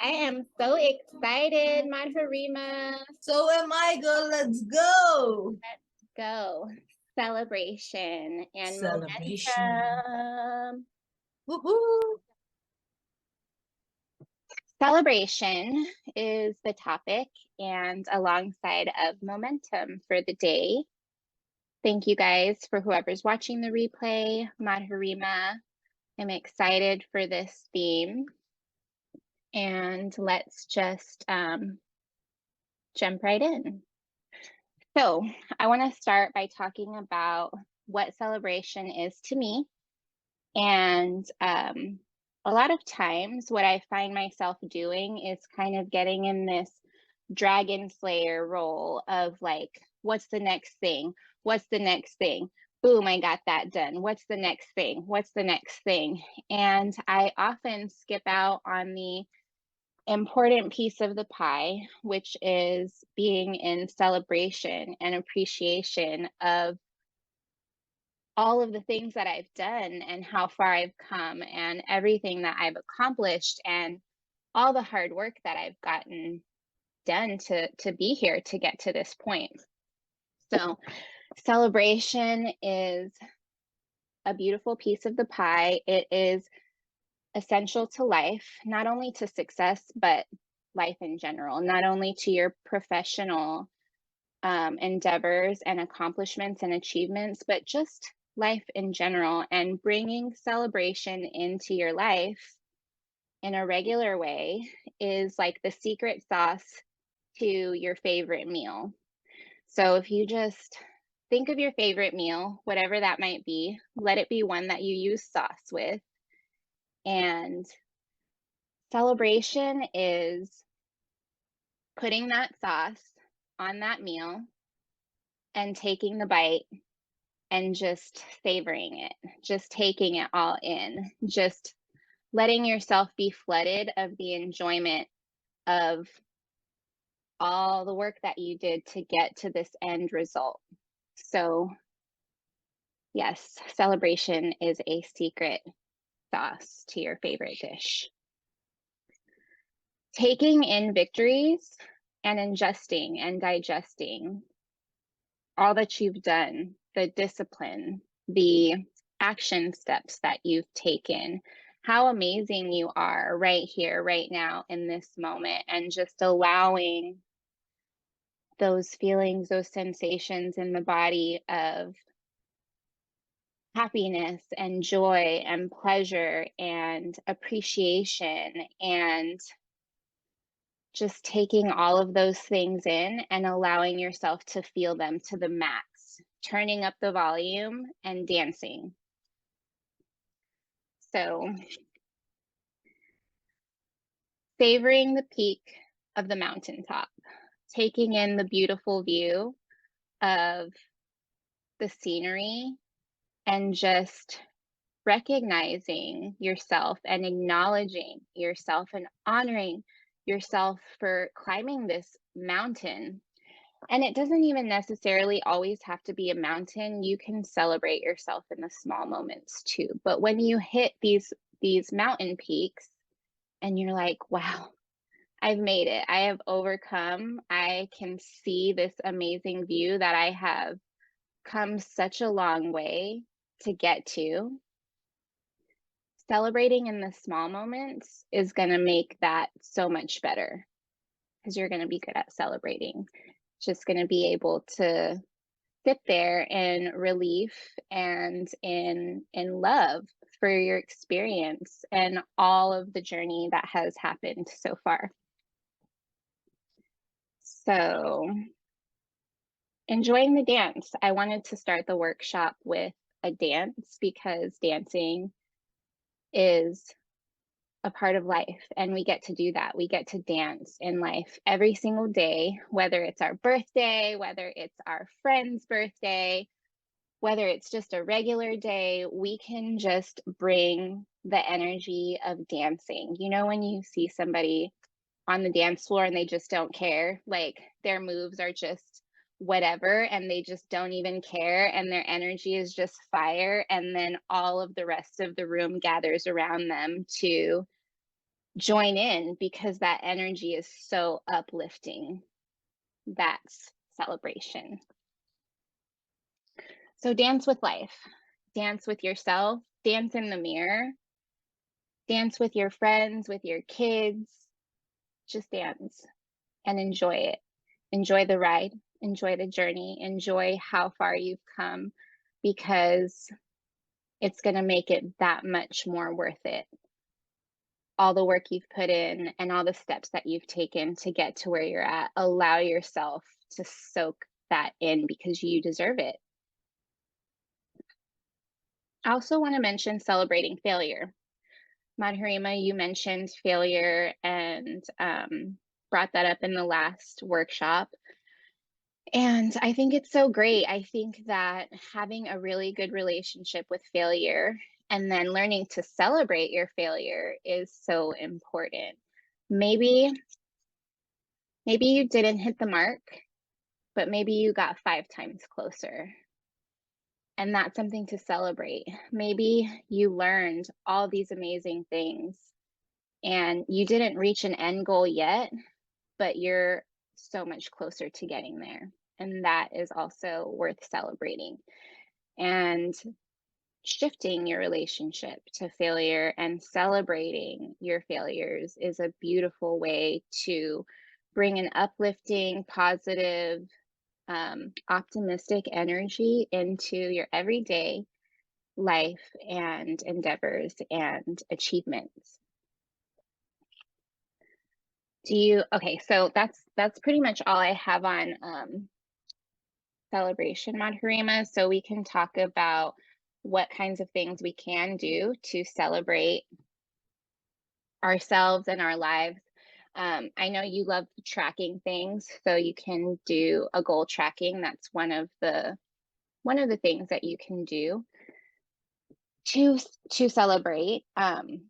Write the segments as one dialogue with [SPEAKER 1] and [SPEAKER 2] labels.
[SPEAKER 1] I am so excited, Madhurima.
[SPEAKER 2] So am I, girl. Let's go.
[SPEAKER 1] Let's go. Celebration and
[SPEAKER 2] Celebration.
[SPEAKER 1] momentum.
[SPEAKER 2] Woohoo.
[SPEAKER 1] Celebration is the topic, and alongside of momentum for the day. Thank you guys for whoever's watching the replay. Madhurima, I'm excited for this theme. And let's just jump right in. So I want to start by talking about what celebration is to me. And a lot of times what I find myself doing is kind of getting in this dragon slayer role of like, what's the next thing? What's the next thing? Boom, I got that done. What's the next thing? What's the next thing? And I often skip out on the important piece of the pie, which is being in celebration and appreciation of all of the things that I've done and how far I've come and everything that I've accomplished and all the hard work that I've gotten done to be here to get to this point. So celebration is a beautiful piece of the pie. It is essential to life, not only to success, but life in general, not only to your professional endeavors and accomplishments and achievements, but just life in general, and bringing celebration into your life in a regular way is like the secret sauce to your favorite meal. So if you just think of your favorite meal, whatever that might be, let it be one that you use sauce with. And celebration is putting that sauce on that meal and taking the bite and just savoring it, just taking it all in, just letting yourself be flooded of the enjoyment of all the work that you did to get to this end result. So yes, celebration is a secret sauce to your favorite dish. Taking in victories and ingesting and digesting all that you've done, the discipline, the action steps that you've taken, how amazing you are right here, right now, in this moment, and just allowing those feelings, those sensations in the body of happiness and joy and pleasure and appreciation, and just taking all of those things in and allowing yourself to feel them to the max, turning up the volume and dancing. So savoring the peak of the mountaintop, taking in the beautiful view of the scenery, and just recognizing yourself and acknowledging yourself and honoring yourself for climbing this mountain. And it doesn't even necessarily always have to be a mountain. You can celebrate yourself in the small moments too. But when you hit these mountain peaks and you're like, wow, I've made it. I have overcome. I can see this amazing view that I have come such a long way to get to. Celebrating in the small moments is going to make that so much better because you're going to be good at celebrating. Just going to be able to sit there in relief and in love for your experience and all of the journey that has happened so far. So enjoying the dance. I wanted to start the workshop with a dance because dancing is a part of life, and we get to do that. We get to dance in life every single day, whether it's our birthday, whether it's our friend's birthday, whether it's just a regular day. We can just bring the energy of dancing. You know, when you see somebody on the dance floor and they just don't care, like their moves are just whatever and they just don't even care, and their energy is just fire, and then all of the rest of the room gathers around them to join in because that energy is so uplifting. That's celebration. So dance with life, dance with yourself, dance in the mirror, dance with your friends, with your kids, just dance and enjoy it. Enjoy the ride, enjoy the journey, enjoy how far you've come, because it's going to make it that much more worth it. All the work you've put in and all the steps that you've taken to get to where you're at, allow yourself to soak that in because you deserve it. I also want to mention celebrating failure. Madhurima, you mentioned failure and brought that up in the last workshop. And I think it's so great. I think that having a really good relationship with failure and then learning to celebrate your failure is so important. Maybe you didn't hit the mark, but maybe you got 5 times closer. And that's something to celebrate. Maybe you learned all these amazing things and you didn't reach an end goal yet, but you're so much closer to getting there. And that is also worth celebrating. And shifting your relationship to failure and celebrating your failures is a beautiful way to bring an uplifting, positive, optimistic energy into your everyday life and endeavors and achievements. Okay, so that's pretty much all I have on celebration, Madhurima. So we can talk about what kinds of things we can do to celebrate ourselves and our lives. I know you love tracking things, so you can do a goal tracking. That's one of the things that you can do to celebrate. I'm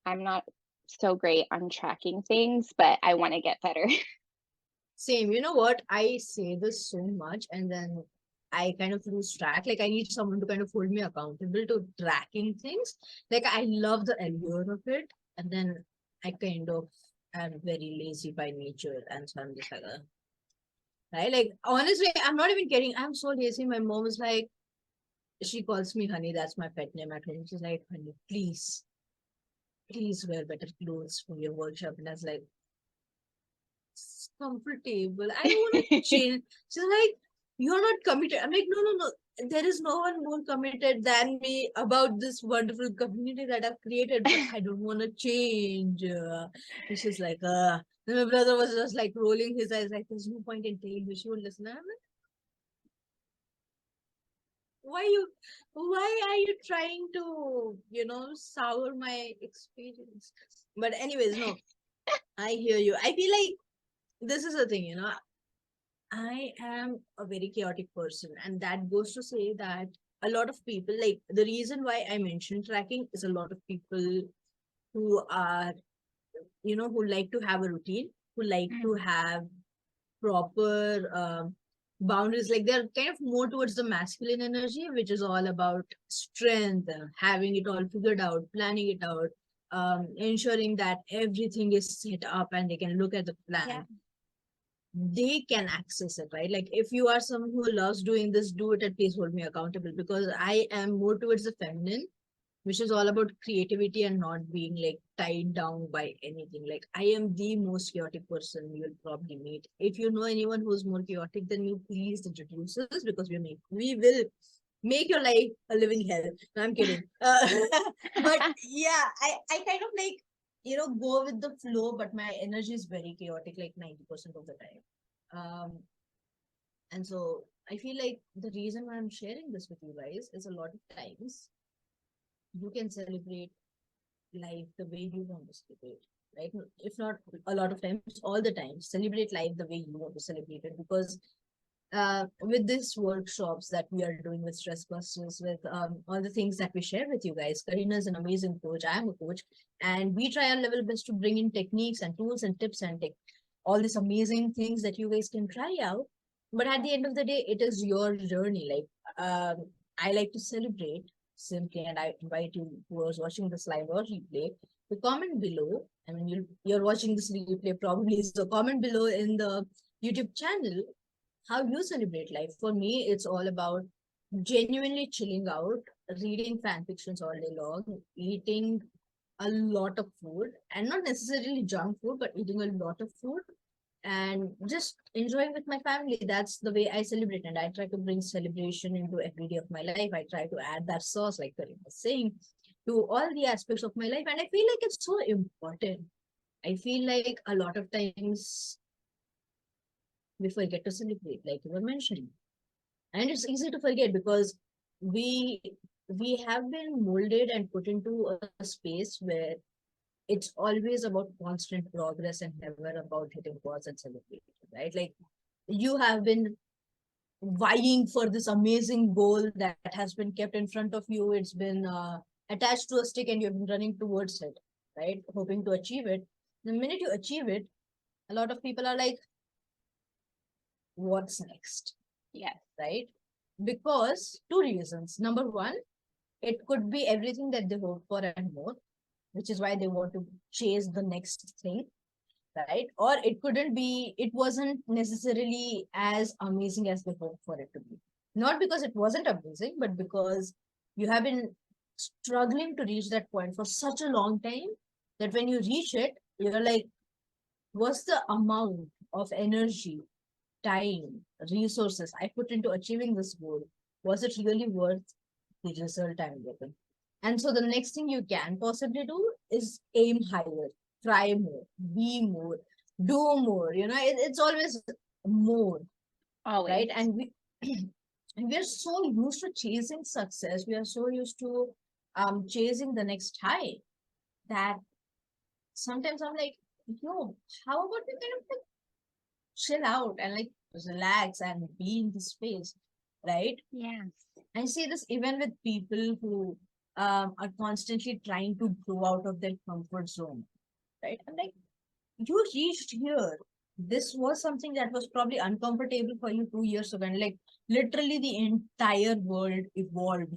[SPEAKER 1] not so great on tracking things, but I want to get better.
[SPEAKER 2] Same. You know what? I say this so much and then I kind of lose track. Like I need someone to kind of hold me accountable to tracking things. Like I love the allure of it. And then I kind of am very lazy by nature. And so I'm just like, right? Like honestly, I'm not even kidding. I'm so lazy. My mom is like, she calls me honey. That's my pet name at home. She's like, honey, please wear better clothes for your workshop. And I was like, it's comfortable. I don't want to change. She's like, you're not committed. I'm like, no. There is no one more committed than me about this wonderful community that I've created, but I don't want to change. And she's like, Then my brother was just like rolling his eyes, like, there's no point in telling you. She won't listen. I'm like, why are you trying to, sour my experience? But anyways, no, I hear you. I feel like this is the thing, I am a very chaotic person, and that goes to say that a lot of people, like the reason why I mentioned tracking is a lot of people who are, who like to have a routine, who like to have proper boundaries. Like they're kind of more towards the masculine energy, which is all about strength, having it all figured out, planning it out, ensuring that everything is set up and they can look at the plan.
[SPEAKER 1] Yeah.
[SPEAKER 2] They can access it, right? Like if you are someone who loves doing this, do it and please hold me accountable, because I am more towards the feminine, which is all about creativity and not being like tied down by anything. Like I am the most chaotic person you'll probably meet. If you know anyone who's more chaotic than you, please introduce us, because we will make your life a living hell. No, I'm kidding. But yeah, I kind of like, go with the flow, but my energy is very chaotic, like 90% of the time. And so I feel like the reason why I'm sharing this with you guys is a lot of times you can celebrate life the way you want to celebrate, right? If not a lot of times, all the time, celebrate life the way you want to celebrate it. Because with these workshops that we are doing with Stress Busters, with all the things that we share with you guys, Karina is an amazing coach. I'm a coach, and we try our level best to bring in techniques and tools and tips and all these amazing things that you guys can try out. But at the end of the day, it is your journey. Like I like to celebrate simply, and I invite you who was watching this live or replay to comment below. I mean, you're watching this replay probably, so comment below in the YouTube channel how you celebrate life. For me, it's all about genuinely chilling out, reading fan fictions all day long, eating a lot of food, and not necessarily junk food, but eating a lot of food and just enjoying with my family. That's the way I celebrate, and I try to bring celebration into every day of my life. I try to add that sauce, like Karina was saying, to all the aspects of my life, and I feel like it's so important. I feel like a lot of times we forget to celebrate, like you were mentioning, and it's easy to forget because we we have been molded and put into a space where it's always about constant progress and never about hitting pause and celebrating, right? Like you have been vying for this amazing goal that has been kept in front of you. It's been attached to a stick and you've been running towards it, right? Hoping to achieve it. The minute you achieve it, a lot of people are like, what's next?
[SPEAKER 1] Yes.
[SPEAKER 2] Right? Because two reasons. Number one, it could be everything that they hope for and more, which is why they want to chase the next thing, right? Or it wasn't necessarily as amazing as they hoped for it to be. Not because it wasn't amazing, but because you have been struggling to reach that point for such a long time that when you reach it, you're like, what's the amount of energy, time, resources I put into achieving this goal? Was it really worth the result I'm getting? And so the next thing you can possibly do is aim higher, try more, be more, do more. It's always more,
[SPEAKER 1] Always.
[SPEAKER 2] right? And and we're so used to chasing success. We are so used to chasing the next high that sometimes I'm like, yo, how about we kind of like chill out and like relax and be in the space, right?
[SPEAKER 1] Yes.
[SPEAKER 2] I see this even with people who are constantly trying to grow out of their comfort zone, right? I'm like, you reached here. This was something that was probably uncomfortable for you 2 years ago, and like literally the entire world evolved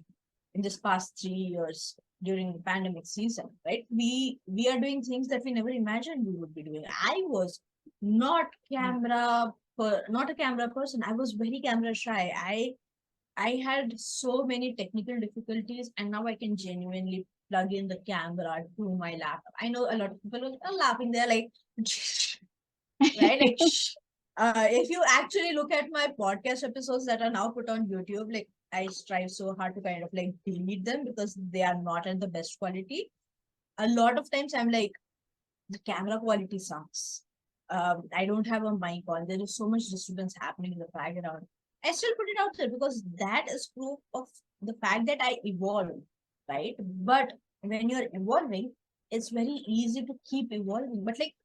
[SPEAKER 2] in this past 3 years during the pandemic season, right? We are doing things that we never imagined we would be doing. I was not not a camera person. I was very camera shy. I had so many technical difficulties, and now I can genuinely plug in the camera to my laptop. I know a lot of people are laughing. They're like, right? Like, if you actually look at my podcast episodes that are now put on YouTube, like I strive so hard to kind of like delete them because they are not at the best quality. A lot of times I'm like, the camera quality sucks. I don't have a mic on. There is so much disturbance happening in the background. I still put it out there because that is proof of the fact that I evolved, right? But when you're evolving, it's very easy to keep evolving. But like,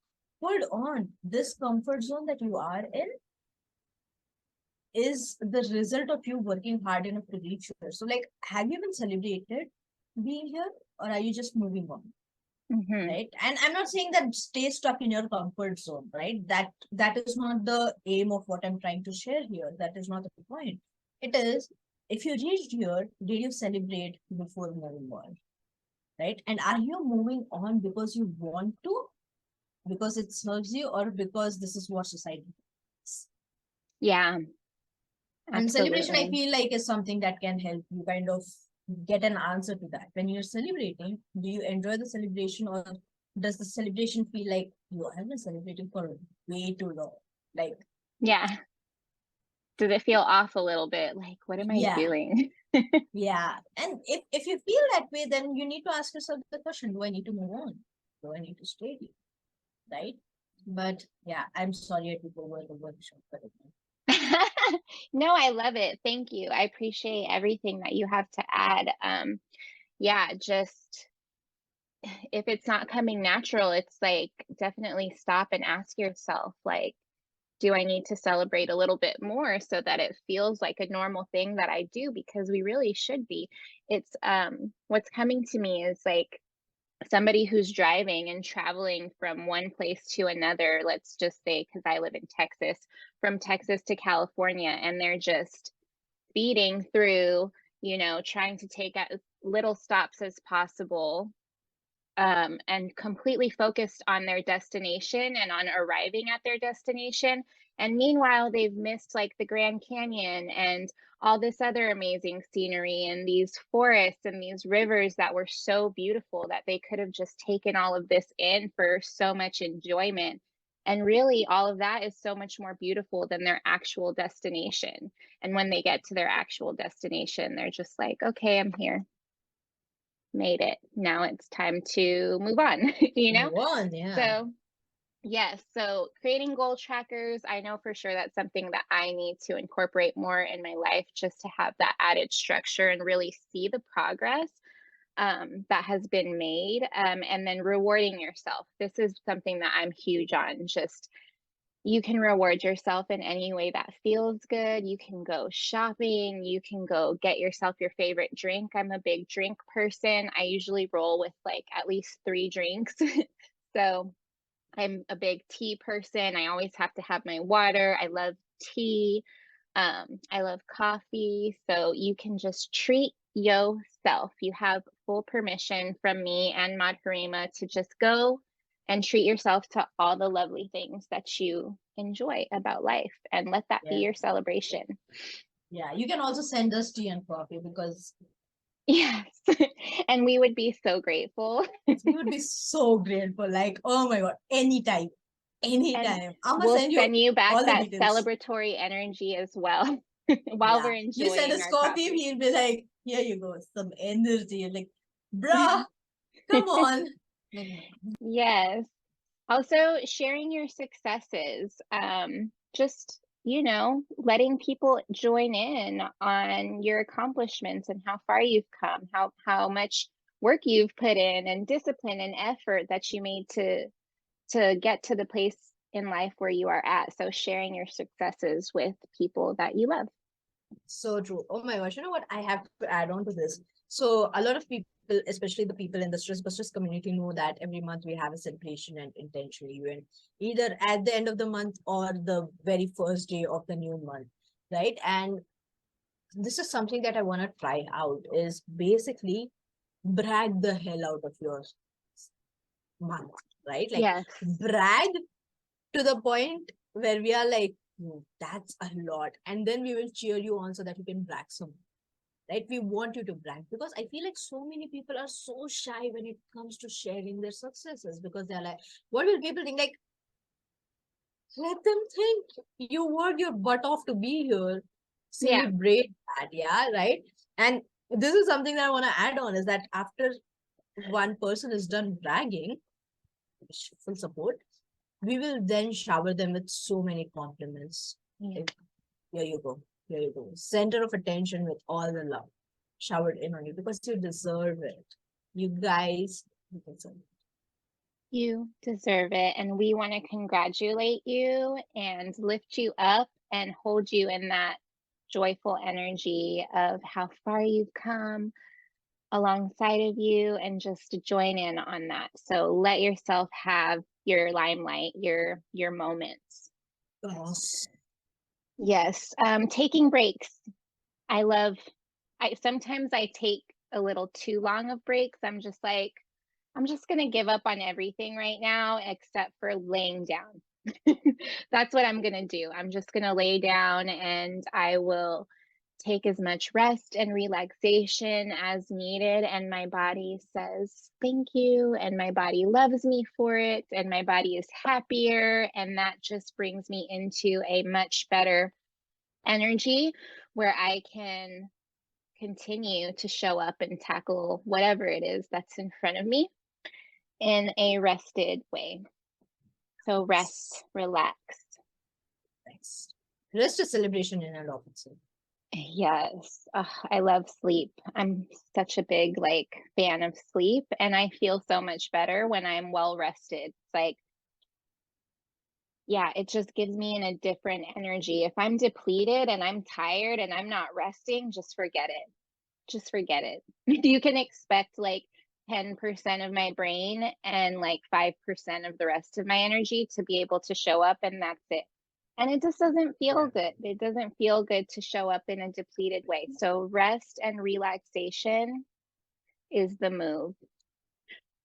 [SPEAKER 2] hold on, this comfort zone that you are in is the result of you working hard enough to reach here. So, like, have you been celebrated being here, or are you just moving on?
[SPEAKER 1] Mm-hmm.
[SPEAKER 2] Right, and I'm not saying that stay stuck in your comfort zone, right? That is not the aim of what I'm trying to share here. That is not the point. It is, if you reached here, did you celebrate before moving on, right? And are you moving on because you want to, because it serves you, or because this is what society does?
[SPEAKER 1] Yeah,
[SPEAKER 2] And celebration, I
[SPEAKER 1] absolutely.
[SPEAKER 2] feel like, is something that can help you kind of get an answer to that. When you're celebrating, do you enjoy the celebration, or does the celebration feel like you have been celebrating for way too long? Like,
[SPEAKER 1] Yeah. Does it feel off a little bit? Like, what am I
[SPEAKER 2] yeah,
[SPEAKER 1] doing?
[SPEAKER 2] yeah. And if you feel that way, then you need to ask yourself the question, do I need to move on? Do I need to stay here? Right? But yeah, I'm sorry I took over the workshop. But
[SPEAKER 1] No, I love it. Thank you. I appreciate everything that you have to add. Yeah, just if it's not coming natural, it's like definitely stop and ask yourself, like, do I need to celebrate a little bit more so that it feels like a normal thing that I do? Because we really should be. It's what's coming to me is like somebody who's driving and traveling from one place to another, let's just say, because I live in Texas, from Texas to California, and they're just speeding through, you know, trying to take as little stops as possible, and completely focused on their destination and on arriving at their destination. And meanwhile, they've missed like the Grand Canyon and all this other amazing scenery and these forests and these rivers that were so beautiful that they could have just taken all of this in for so much enjoyment. And really, all of that is so much more beautiful than their actual destination. And when they get to their actual destination, they're just like, okay, I'm here, made it. Now it's time to move on, you know?
[SPEAKER 2] Move on, yeah.
[SPEAKER 1] So, yes, so creating goal trackers, I know for sure that's something that I need to incorporate more in my life just to have that added structure and really see the progress that has been made. And then rewarding yourself. This is something that I'm huge on. Just you can reward yourself in any way that feels good. You can go shopping. You can go get yourself your favorite drink. I'm a big drink person. I usually roll with like at least 3 drinks. So I'm a big tea person. I always have to have my water. I love tea. I love coffee. So you can just treat yourself. You have full permission from me and Madhurima to just go and treat yourself to all the lovely things that you enjoy about life and let that be
[SPEAKER 2] Yeah.
[SPEAKER 1] your celebration.
[SPEAKER 2] Yeah. You can also send us tea and coffee because
[SPEAKER 1] Yes. And we would be so grateful.
[SPEAKER 2] we would be so grateful. Like, oh my God, anytime,
[SPEAKER 1] And
[SPEAKER 2] anytime. I'm gonna
[SPEAKER 1] we'll
[SPEAKER 2] send you
[SPEAKER 1] send you back
[SPEAKER 2] all the
[SPEAKER 1] that
[SPEAKER 2] details.
[SPEAKER 1] celebratory energy as well while
[SPEAKER 2] Yeah.
[SPEAKER 1] we're
[SPEAKER 2] You send
[SPEAKER 1] enjoying
[SPEAKER 2] us
[SPEAKER 1] our
[SPEAKER 2] coffee,
[SPEAKER 1] coffee.
[SPEAKER 2] he'll be like, here you go, some energy. Like, bruh, come on.
[SPEAKER 1] Yes. Also, sharing your successes, just, you know, letting people join in on your accomplishments and how far you've come, how much work you've put in and discipline and effort that you made to get to the place in life where you are at. So sharing your successes with people that you love.
[SPEAKER 2] So true. Oh my gosh. You know what? I have to add on to this. So a lot of people, especially the people in the stress busters community, know that every month we have a celebration and intention event, either at the end of the month or the very first day of the new month. Right. And this is something that I want to try out is basically brag the hell out of your month, right? Like
[SPEAKER 1] Yes.
[SPEAKER 2] brag to the point where we are like, "Hmm, that's a lot." And then we will cheer you on so that you can brag some, right? We want you to brag because I feel like so many people are so shy when it comes to sharing their successes because they're like, what will people think? Like, let them think you worked your butt off to be here.
[SPEAKER 1] Yeah.
[SPEAKER 2] Celebrate that, yeah, right? And this is something that I want to add on is that after one person is done bragging, full support, we will then shower them with so many compliments.
[SPEAKER 1] Yeah.
[SPEAKER 2] Like, here you go. Here you go. Center of attention with all the love showered in on you because you deserve it. You guys, you deserve it.
[SPEAKER 1] You deserve it. And we want to congratulate you and lift you up and hold you in that joyful energy of how far you've come alongside of you and just to join in on that. So let yourself have your limelight, your moments.
[SPEAKER 2] Yes.
[SPEAKER 1] Yes. Taking breaks. I love I sometimes I take a little too long of breaks. I'm just like, I'm just going to give up on everything right now except for laying down. That's what I'm going to do. I'm just going to lay down and I will take as much rest and relaxation as needed. And my body says, thank you. And my body loves me for it. And my body is happier. And that just brings me into a much better energy where I can continue to show up and tackle whatever it is that's in front of me in a rested way. So rest, relax.
[SPEAKER 2] Thanks. Rest is celebration in and of itself.
[SPEAKER 1] Yes, I love sleep. I'm such a big like fan of sleep, and I feel so much better when I'm well rested. It's like, yeah, it just gives me in a different energy. If I'm depleted and I'm tired and I'm not resting, just forget it. Just forget it. You can expect like 10% of my brain and like 5% of the rest of my energy to be able to show up, and that's it. And it just doesn't feel
[SPEAKER 2] Yeah.
[SPEAKER 1] good. It doesn't feel good to show up in a depleted way. So rest and relaxation is the move.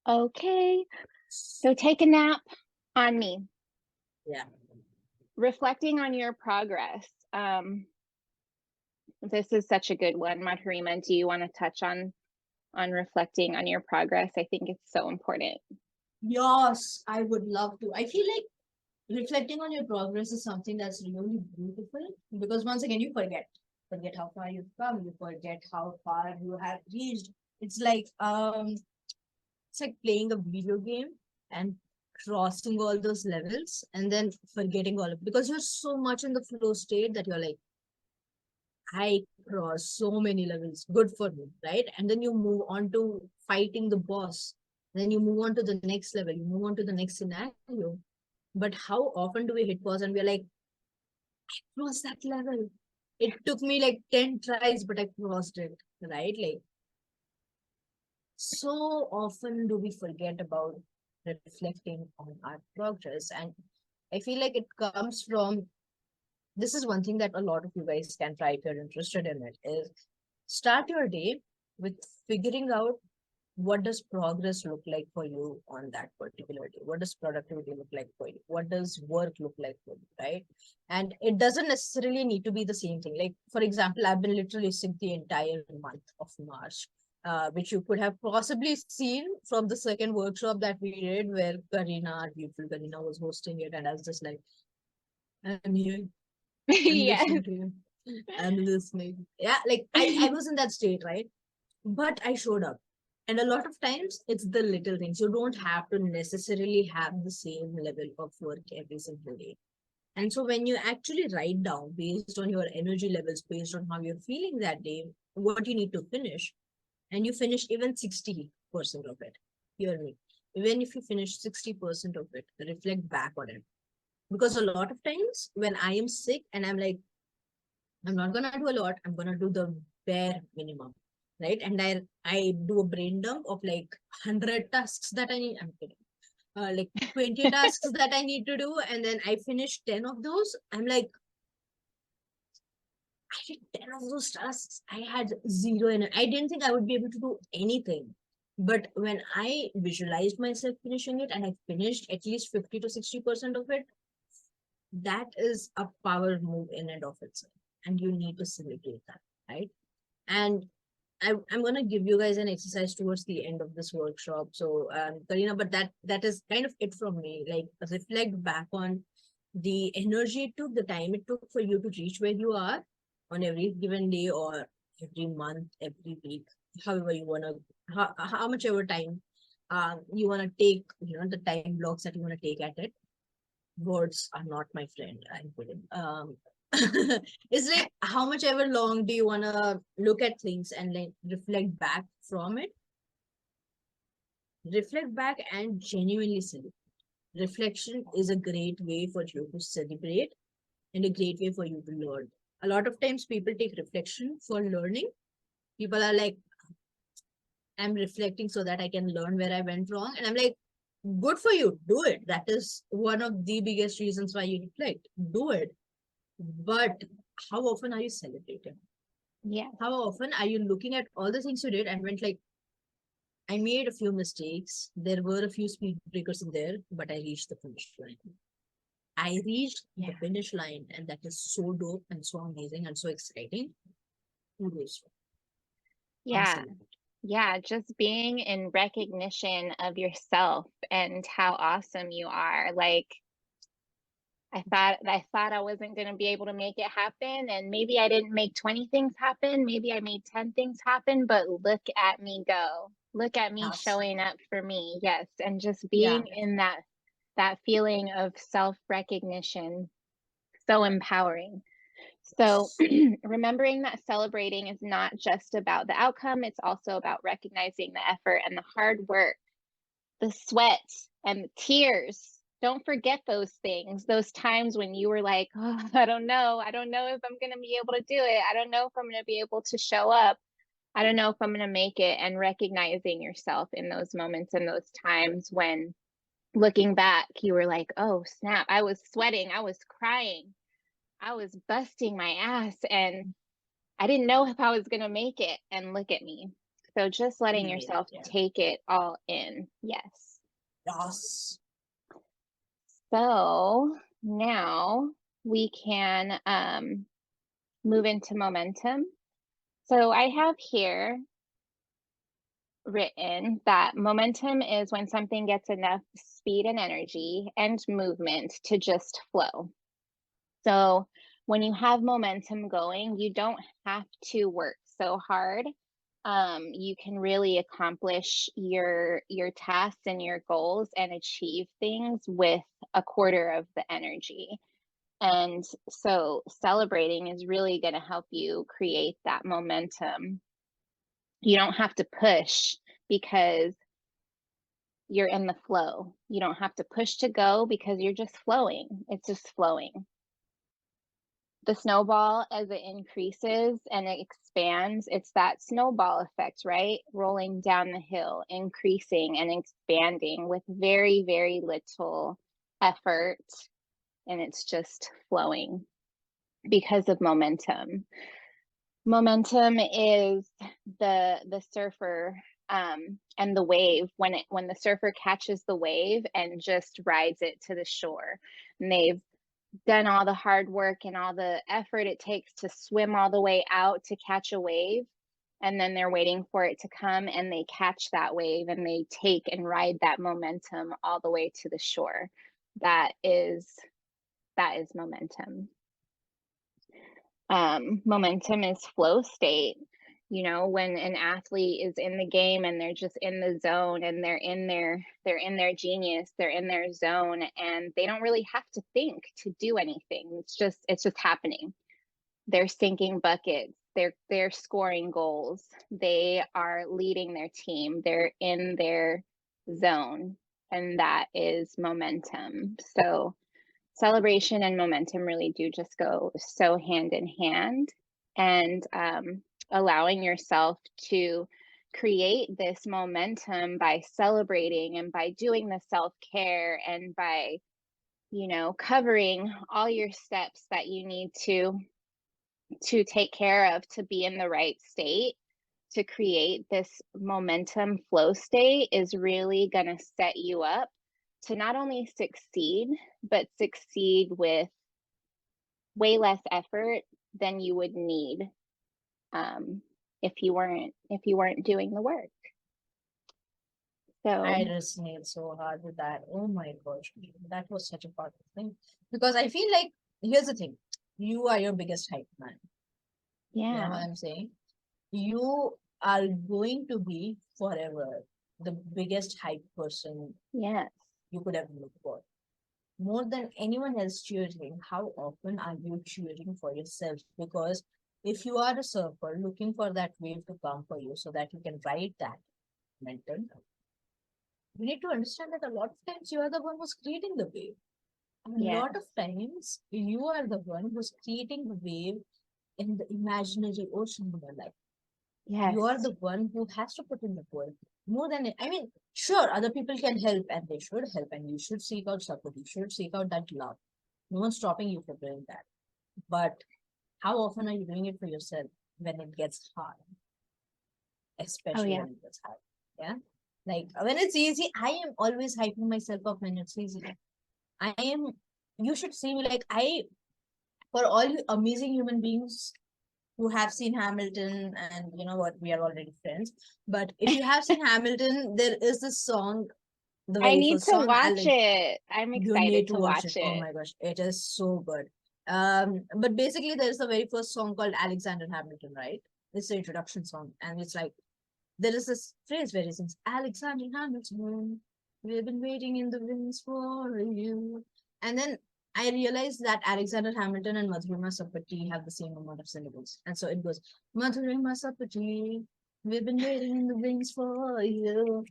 [SPEAKER 1] Okay, so take a nap on me.
[SPEAKER 2] Yeah.
[SPEAKER 1] Reflecting on your progress. This is such a good one. Madhurima, do you want to touch on reflecting on your progress? I think it's so important.
[SPEAKER 2] Yes, I would love to. I feel like reflecting on your progress is something that's really beautiful because once again you forget how far you've come, you forget how far you have reached. It's like it's like playing a video game and crossing all those levels and then forgetting all of it because you're so much in the flow state that you're like, I crossed so many levels, good for me, right? And then you move on to fighting the boss. Then you move on to the next level, you move on to the next scenario. But how often do we hit pause and we're like, cross that level? It took me like 10 tries, but I crossed it, right? Like, so often do we forget about reflecting on our progress. And I feel like it comes from this is one thing that a lot of you guys can try if you're interested in it is start your day with figuring out what does progress look like for you on that particular day? What does productivity look like for you? What does work look like for you? Right. And it doesn't necessarily need to be the same thing. Like, for example, I've been literally sick the entire month of March, which you could have possibly seen from the second workshop that we did where Karina, our beautiful Karina, was hosting it. And I was just like, I'm here. I'm
[SPEAKER 1] Yes.
[SPEAKER 2] listening to you. I'm listening. Yeah, like I was in that state, right? But I showed up. And a lot of times it's the little things. You don't have to necessarily have the same level of work every single day. And so when you actually write down based on your energy levels, based on how you're feeling that day, what you need to finish, and you finish even 60% of it, hear me. Even if you finish 60% of it, reflect back on it. Because a lot of times when I am sick and I'm like, I'm not gonna do a lot. I'm gonna do the bare minimum, right? And I do a brain dump of like 100 tasks that I need. I'm kidding. Like 20 tasks that I need to do, and then I finish 10 of those. I'm like, I did 10 of those tasks. I had zero, and I didn't think I would be able to do anything. But when I visualized myself finishing it, and I finished at least 50 to 60% of it, that is a power move in and of itself, and you need to celebrate that, right? And I'm gonna give you guys an exercise towards the end of this workshop. So, Karina, but that is kind of it from me. Like, reflect back on the energy it took, the time it took for you to reach where you are on every given day or every month, every week, however you wanna, how much ever time you wanna take, the time blocks that you wanna take at it. Words are not my friend. I'm kidding. It's like how much ever long do you wanna look at things and like reflect back from it? Reflect back and genuinely celebrate. Reflection is a great way for you to celebrate and a great way for you to learn. A lot of times people take reflection for learning. People are like, I'm reflecting so that I can learn where I went wrong. And I'm like, good for you. Do it. That is one of the biggest reasons why you reflect. Do it. But how often are you celebrating?
[SPEAKER 1] Yeah.
[SPEAKER 2] How often are you looking at all the things you did and went like, I made a few mistakes. There were a few speed breakers in there, but I reached the finish line. I reached the finish line, and that is so dope and so amazing and so exciting. Kudos.
[SPEAKER 1] Yeah. Yeah, just being in recognition of yourself and how awesome you are. Like, I thought I wasn't going to be able to make it happen, and maybe I didn't make 20 things happen, maybe I made 10 things happen, but look at me go. Look at me
[SPEAKER 2] Yes.
[SPEAKER 1] showing up for me. Yes, and just
[SPEAKER 2] Yeah.
[SPEAKER 1] being in that feeling of self-recognition, so empowering. So, remembering that celebrating is not just about the outcome, it's also about recognizing the effort and the hard work, the sweat and the tears. Don't forget those things, those times when you were like, oh, I don't know. I don't know if I'm going to be able to do it. I don't know if I'm going to be able to show up. I don't know if I'm going to make it. And recognizing yourself in those moments and those times when looking back, you were like, oh, snap, I was sweating, I was crying. I was busting my ass and I didn't know if I was going to make it. And look at me. So just letting
[SPEAKER 2] You made it,
[SPEAKER 1] yourself
[SPEAKER 2] yeah.
[SPEAKER 1] take it all in. Yes.
[SPEAKER 2] Yes.
[SPEAKER 1] So now we can move into momentum. So I have here written that momentum is when something gets enough speed and energy and movement to just flow. So when you have momentum going, you don't have to work so hard. You can really accomplish your tasks and your goals and achieve things with a quarter of the energy. And so celebrating is really going to help you create that momentum. You don't have to push because you're in the flow. You don't have to push to go because you're just flowing. It's just flowing. The snowball, as it increases and it expands, it's that snowball effect, right? Rolling down the hill, increasing and expanding with very, very little effort. And it's just flowing because of momentum. Momentum is the surfer and the wave when the surfer catches the wave and just rides it to the shore. And they've done all the hard work and all the effort it takes to swim all the way out to catch a wave. And then they're waiting for it to come and they catch that wave and they take and ride that momentum all the way to the shore. That is momentum. Momentum is flow state. You know, when an athlete is in the game and they're just in the zone and they're in their genius, they're in their zone and they don't really have to think to do anything. It's just happening. They're sinking buckets, they're scoring goals, they are leading their team, they're in their zone, and that is momentum. So celebration and momentum really do just go so hand in hand. And allowing yourself to create this momentum by celebrating and by doing the self-care and by, you know, covering all your steps that you need to take care of to be in the right state to create this momentum flow state is really going to set you up to not only succeed, but succeed with way less effort than you would need if you weren't doing the work.
[SPEAKER 2] I
[SPEAKER 1] So
[SPEAKER 2] resonate so hard with that. Oh my gosh, that was such a powerful thing. Because I feel like, here's the thing, you are your biggest hype man. You know
[SPEAKER 1] yeah,
[SPEAKER 2] what I'm saying? You are going to be forever the biggest hype person
[SPEAKER 1] yes,
[SPEAKER 2] you could ever look for. More than anyone else cheering, how often are you cheering for yourself? Because if you are a surfer looking for that wave to come for you so that you can ride that momentum, you need to understand that a lot of times you are the one who's creating the wave. And a
[SPEAKER 1] yes,
[SPEAKER 2] lot of times you are the one who's creating the wave in the imaginary ocean of your life.
[SPEAKER 1] yes.
[SPEAKER 2] You are the one who has to put in the work more than it. I mean, sure, other people can help and they should help, and you should seek out support. You should seek out that love. No one's stopping you from doing that. But how often are you doing it for yourself when it gets hard,
[SPEAKER 1] Oh
[SPEAKER 2] especially
[SPEAKER 1] yeah.
[SPEAKER 2] when it gets hard? Yeah. Like when it's easy, I am always hyping myself up when it's easy. I am, you should see me like for all you amazing human beings who have seen Hamilton, and you know what, we are already friends. But if you have seen Hamilton, there is this song, the
[SPEAKER 1] I
[SPEAKER 2] very
[SPEAKER 1] need
[SPEAKER 2] first
[SPEAKER 1] to
[SPEAKER 2] song,
[SPEAKER 1] watch it. I'm
[SPEAKER 2] you need
[SPEAKER 1] excited
[SPEAKER 2] to
[SPEAKER 1] to
[SPEAKER 2] watch
[SPEAKER 1] watch
[SPEAKER 2] it. Oh
[SPEAKER 1] it.
[SPEAKER 2] my gosh, it is so good. But basically, there's the very first song called Alexander Hamilton, right? It's the introduction song, and it's like there is this phrase where he sings, Alexander Hamilton, we've been waiting in the wings for you. And then I realized that Alexander Hamilton and Madhurima Sappatti have the same amount of syllables. And so it goes, Madhurima Sappatti, we've been waiting in the wings for you.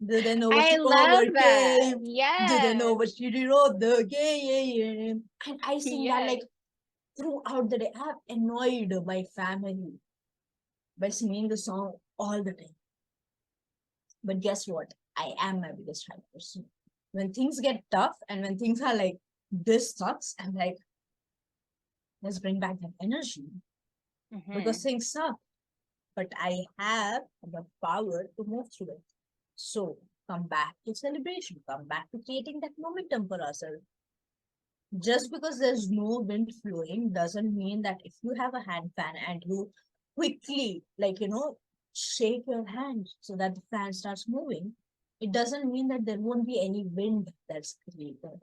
[SPEAKER 2] Do they know what
[SPEAKER 1] I
[SPEAKER 2] you
[SPEAKER 1] love that.
[SPEAKER 2] overcame? Do they know
[SPEAKER 1] Yes.
[SPEAKER 2] what you wrote the game? And I sing that
[SPEAKER 1] Yes.
[SPEAKER 2] like throughout the day. I have annoyed my family by singing the song all the time. But guess what? I am my biggest hype person. When things get tough and when things are like, this sucks, I'm like, Let's bring back that energy because
[SPEAKER 1] Hmm.
[SPEAKER 2] things suck, but I have the power to move through it. So come back to celebration, come back to creating that momentum for ourselves. Just because there's no wind flowing doesn't mean that if you have a hand fan and you quickly, shake your hand so that the fan starts moving, it doesn't mean that there won't be any wind that's created,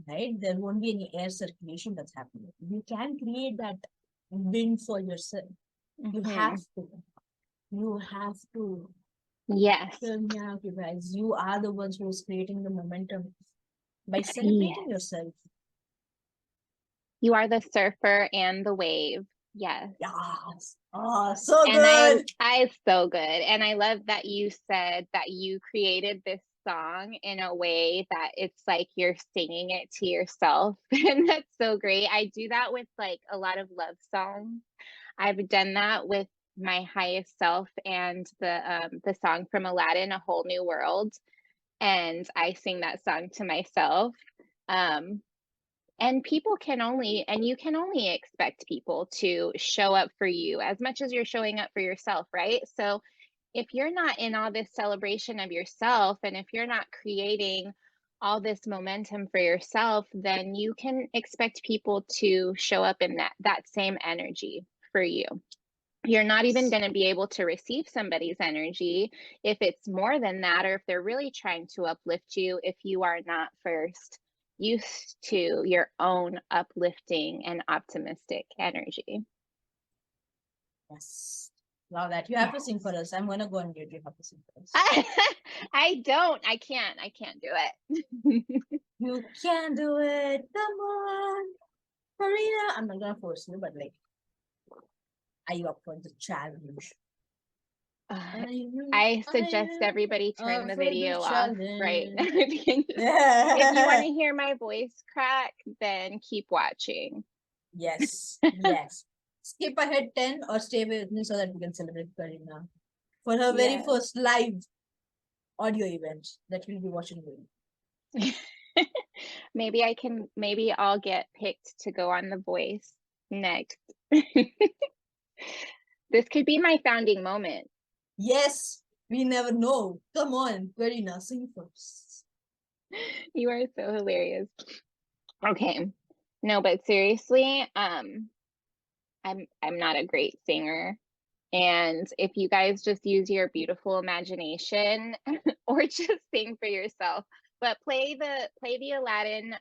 [SPEAKER 2] right? There won't be any air circulation that's happening. You can create that wind for yourself. You have
[SPEAKER 1] Hmm.
[SPEAKER 2] to. You have to.
[SPEAKER 1] Yes.
[SPEAKER 2] Hear me out, you guys. You are the ones who is creating the momentum by celebrating
[SPEAKER 1] Yes.
[SPEAKER 2] yourself.
[SPEAKER 1] You are the surfer and the wave. Yes.
[SPEAKER 2] Yes. Oh, so
[SPEAKER 1] And
[SPEAKER 2] good.
[SPEAKER 1] so good. And I love that you said that you created this song in a way that it's like you're singing it to yourself. And that's so great. I do that with like a lot of love songs. I've done that with my highest self and the song from Aladdin, A Whole New World. And I sing that song to myself. Um, and you can only expect people to show up for you as much as you're showing up for yourself, right? So if you're not in all this celebration of yourself, and if you're not creating all this momentum for yourself, then you can expect people to show up in that same energy for you. You're not even going to be able to receive somebody's energy if it's more than that, or if they're really trying to uplift you, if you are not first used to your own uplifting and optimistic energy.
[SPEAKER 2] Yes. Love that. You have to sing
[SPEAKER 1] Yes.
[SPEAKER 2] for us. I'm gonna go on mute. You have to sing for us.
[SPEAKER 1] I can't do it.
[SPEAKER 2] You can do it. Come on, Karina. I'm not gonna force you, but are you up for the challenge?
[SPEAKER 1] Uh,
[SPEAKER 2] Are you?
[SPEAKER 1] I
[SPEAKER 2] Are
[SPEAKER 1] suggest
[SPEAKER 2] you
[SPEAKER 1] everybody turn
[SPEAKER 2] up
[SPEAKER 1] the
[SPEAKER 2] for the
[SPEAKER 1] video off right now.
[SPEAKER 2] challenge?
[SPEAKER 1] If you want
[SPEAKER 2] Yeah.
[SPEAKER 1] to hear my voice crack, then keep watching.
[SPEAKER 2] Yes. Yes. Skip ahead 10 or stay with me so that we can celebrate Karina for her very
[SPEAKER 1] Yes.
[SPEAKER 2] first live audio event that we'll be watching.
[SPEAKER 1] Maybe I'll get picked to go on The Voice next. This could be my founding moment.
[SPEAKER 2] Yes, we never know. Come on, Karina, sing first.
[SPEAKER 1] You are so hilarious. Okay. No, but seriously, I'm not a great singer. And if you guys just use your beautiful imagination or just sing for yourself, but play the Aladdin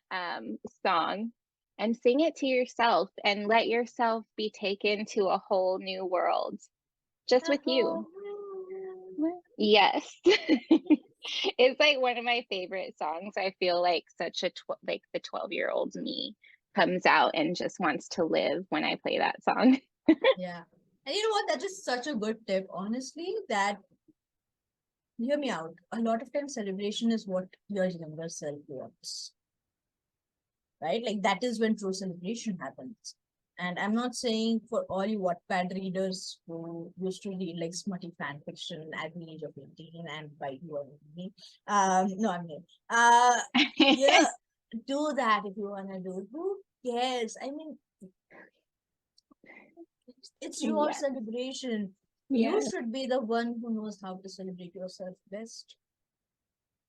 [SPEAKER 1] song and sing it to yourself and let yourself be taken to a whole new world just with you. Yes. It's like one of my favorite songs. I feel like like the 12-year-old me comes out and just wants to live when I play that song.
[SPEAKER 2] Yeah. And you know what? That is such a good tip, honestly, that hear me out. A lot of times celebration is what your younger self wants. Right? Like that is when true celebration happens. And I'm not saying for all you Wattpad readers who used to read like smutty fan fiction at the age of 18 and by you are me. No, I'm here. You know, do that if you wanna do. Who cares? I mean, it's your
[SPEAKER 1] Yeah.
[SPEAKER 2] celebration. You
[SPEAKER 1] Yeah.
[SPEAKER 2] should be the one who knows how to celebrate yourself best.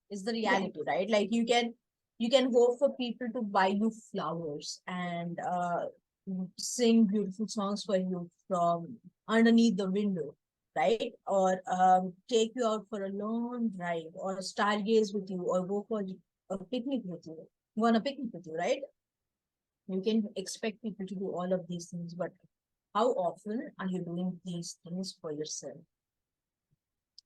[SPEAKER 2] Is the
[SPEAKER 1] Yeah.
[SPEAKER 2] reality, right? Like you can hope for people to buy you flowers and sing beautiful songs for you from underneath the window, right? Or take you out for a long drive or stargaze with you or go for a picnic with you, go on a picnic with you, right? You can expect people to do all of these things, but how often are you doing these things for yourself?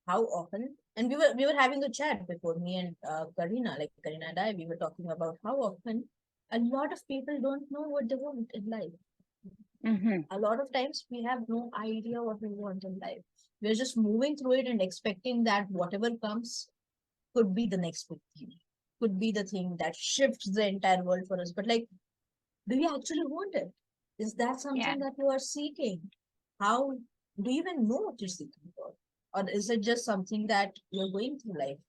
[SPEAKER 2] How often? And we were having a chat before, me and Karina, like Karina and I, we were talking about how often a lot of people don't know what they want in life.
[SPEAKER 1] Hmm.
[SPEAKER 2] A lot of times we have no idea what we want in life. We're just moving through it and expecting that whatever comes could be the next big thing, could be the thing that shifts the entire world for us. But do you actually want it? Is that
[SPEAKER 1] Yeah.
[SPEAKER 2] something that you are seeking? How do you even know what you're seeking for? Or is it just something that you're going through life,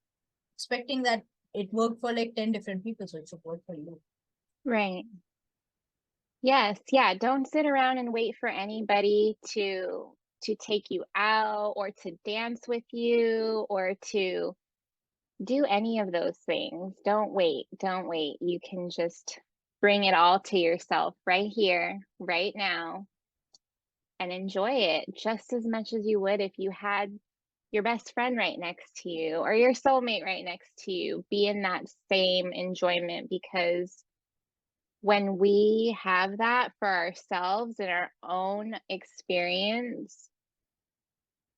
[SPEAKER 2] expecting that it worked for like 10 different people, so it should work for you?
[SPEAKER 1] Right. Yes, yeah, don't sit around and wait for anybody to take you out or to dance with you or to do any of those things. Don't wait. Don't wait. You can just bring it all to yourself right here, right now, and enjoy it just as much as you would if you had your best friend right next to you or your soulmate right next to you. Be in that same enjoyment because when we have that for ourselves in our own experience,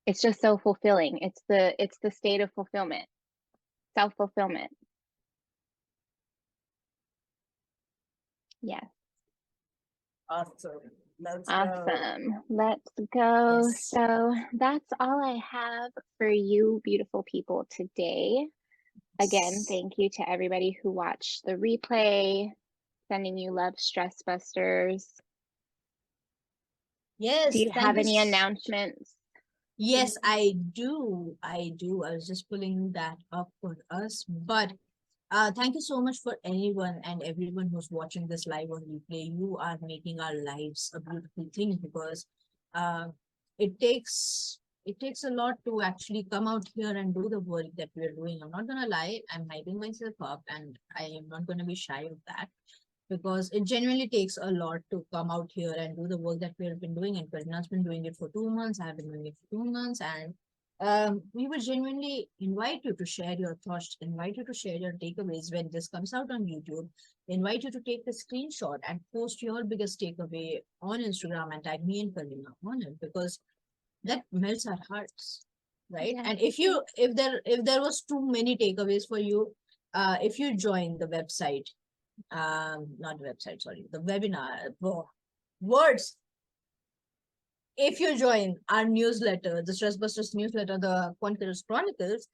[SPEAKER 1] it's just so fulfilling. It's the state of fulfillment, self-fulfillment. Yes.
[SPEAKER 2] Awesome. Let's go.
[SPEAKER 1] Awesome. Let's go.
[SPEAKER 2] Yes.
[SPEAKER 1] So that's all I have for you, beautiful people, today. Again, thank you to everybody who watched the replay. Sending you love, stress busters. Do
[SPEAKER 2] Yes,
[SPEAKER 1] you
[SPEAKER 2] thank
[SPEAKER 1] have
[SPEAKER 2] you.
[SPEAKER 1] any announcements?
[SPEAKER 2] Yes, I do. I do. I was just pulling that up for us. But thank you so much for anyone and everyone who's watching this live on replay. You are making our lives a beautiful thing because uh, it takes a lot to actually come out here and do the work that we're doing. I'm not gonna lie, I'm hyping myself up and I am not gonna be shy of that because it genuinely takes a lot to come out here and do the work that we have been doing. And Karina's been doing it for 2 months. I've been doing it for 2 months, and we would genuinely invite you to share your thoughts, invite you to share your takeaways when this comes out on YouTube. Invite you to take a screenshot and post your biggest takeaway on Instagram and tag me and Karina on it because that melts our hearts, right?
[SPEAKER 1] Yes.
[SPEAKER 2] And if there was too many takeaways for you, if you join the website, not the website, sorry, the webinar, words. If you join our newsletter, the Stress Busters newsletter, the Conquerors Chronicles,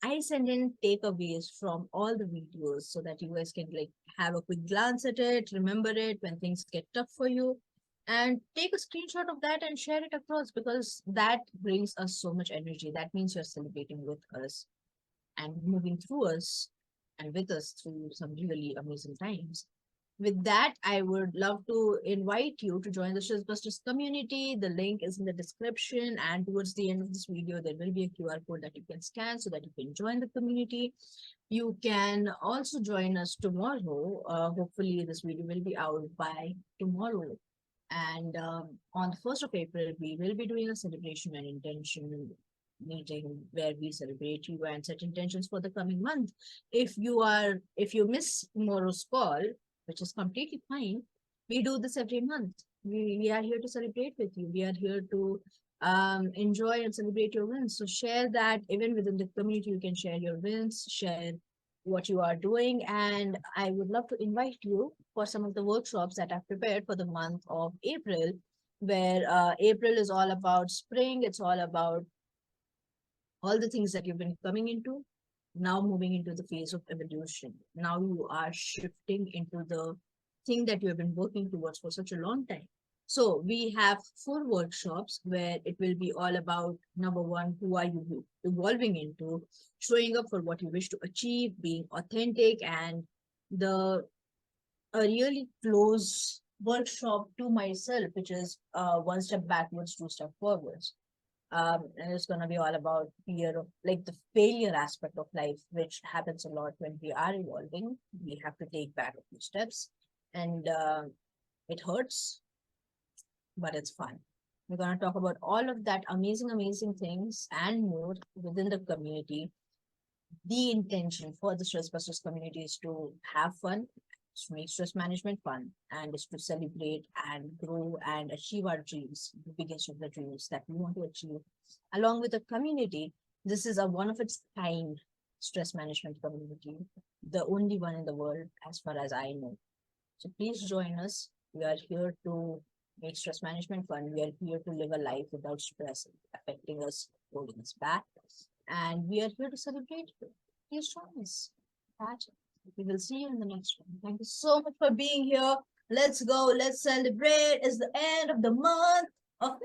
[SPEAKER 2] I send in takeaways from all the videos so that you guys can like have a quick glance at it, remember it when things get tough for you, and take a screenshot of that and share it across because that brings us so much energy. That means you're celebrating with us and moving through us and with us through some really amazing times. With that, I would love to invite you to join the Shizbusters community. The link is in the description, and towards the end of this video, there will be a QR code that you can scan so that you can join the community. You can also join us tomorrow. Hopefully, this video will be out by tomorrow. And on the 1st of April, we will be doing a celebration and intention meeting where we celebrate you and set intentions for the coming month. If you miss tomorrow's call, which is completely fine, we do this every month. We are here to celebrate with you. We are here to enjoy and celebrate your wins. So share that even within the community. You can share your wins, share what you are doing. And I would love to invite you for some of the workshops that I've prepared for the month of April, where April is all about spring. It's all about all the things that you've been coming into, now moving into the phase of evolution. Now you are shifting into the thing that you have been working towards for such a long time. So we have 4 workshops where it will be all about number one, who are you evolving into, showing up for what you wish to achieve, being authentic, and the a really close workshop to myself, which is one step backwards, 2 step forwards. And it's going to be all about fear of like the failure aspect of life, which happens a lot when we are evolving. We have to take back a few steps, and it hurts, but it's fun. We're going to talk about all of that amazing, amazing things and more within the community. The intention for the Stress Busters community is to have fun, to make stress management fun, and is to celebrate and grow and achieve our dreams, the biggest of the dreams that we want to achieve. Along with the community, this is a one of its kind stress management community, the only one in the world as far as I know. So please join us. We are here to make stress management fun. We are here to live a life without stress affecting us, holding us back. And we are here to celebrate you. Please join us. That we will see you in the next one. Thank you so much for being here. Let's go. Let's celebrate. It's the end of the month of March.